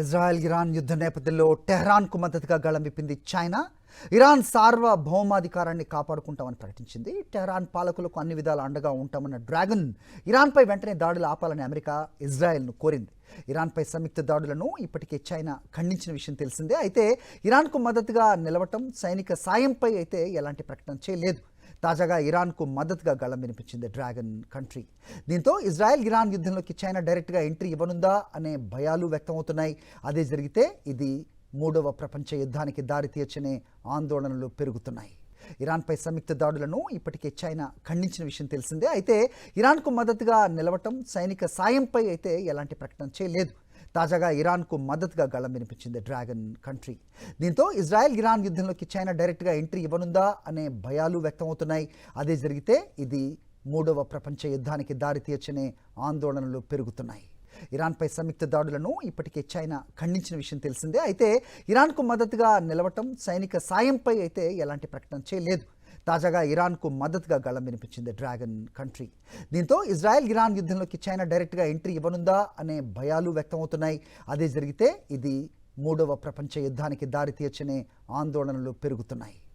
Israel Iran యుద్ధ నేపథ్యంలో టెహ్రాన్కు మద్దతుగా గళం విప్పింది చైనా. ఇరాన్ సార్వభౌమాధికారాన్ని కాపాడుకుంటామని ప్రకటించింది. టెహ్రాన్ పాలకులకు అన్ని విధాల అండగా ఉంటామన్న డ్రాగన్ ఇరాన్పై వెంటనే దాడులు ఆపాలని అమెరికా ఇజ్రాయెల్ను కోరింది. ఇరాన్పై సంయుక్త దాడులను ఇప్పటికే చైనా ఖండించిన విషయం తెలిసిందే. అయితే ఇరాన్కు మద్దతుగా నిలవటం, సైనిక సాయంపై అయితే ఎలాంటి ప్రకటన చేయలేదు. తాజాగా ఇరాన్కు మద్దతుగా గళం వినిపించింది డ్రాగన్ కంట్రీ. దీంతో ఇజ్రాయెల్ ఇరాన్ యుద్ధంలోకి చైనా డైరెక్ట్గా ఎంట్రీ ఇవ్వనుందా అనే భయాలు వ్యక్తమవుతున్నాయి. అదే జరిగితే ఇది మూడవ ప్రపంచ యుద్ధానికి దారితీయచ్చనే ఆందోళనలు పెరుగుతున్నాయి. ఇరాన్పై సంయుక్త దాడులను ఇప్పటికే చైనా ఖండించిన విషయం తెలిసిందే. అయితే ఇరాన్కు మద్దతుగా నిలవటం, సైనిక సాయంపై అయితే ఎలాంటి ప్రకటన చేయలేదు. తాజాగా ఇరాన్కు మద్దతుగా గళం వినిపించింది డ్రాగన్ కంట్రీ. దీంతో ఇజ్రాయెల్ ఇరాన్ యుద్ధంలోకి చైనా డైరెక్ట్గా ఎంట్రీ ఇవ్వనుందా అనే భయాలు వ్యక్తమవుతున్నాయి. అదే జరిగితే ఇది మూడవ ప్రపంచ యుద్ధానికి దారితీయచ్చనే ఆందోళనలు పెరుగుతున్నాయి. ఇరాన్పై సంయుక్త దాడులను ఇప్పటికే చైనా ఖండించిన విషయం తెలిసిందే. అయితే ఇరాన్కు మద్దతుగా నిలవటం, సైనిక సాయంపై అయితే ఎలాంటి ప్రకటన చేయలేదు. తాజాగా ఇరాన్కు మద్దతుగా గళం వినిపించింది డ్రాగన్ కంట్రీ. దీంతో ఇజ్రాయెల్ ఇరాన్ యుద్ధంలోకి చైనా డైరెక్ట్గా ఎంట్రీ ఇవ్వనుందా అనే భయాలు వ్యక్తమవుతున్నాయి. అదే జరిగితే ఇది మూడవ ప్రపంచ యుద్ధానికి దారితీయచ్చనే ఆందోళనలు పెరుగుతున్నాయి.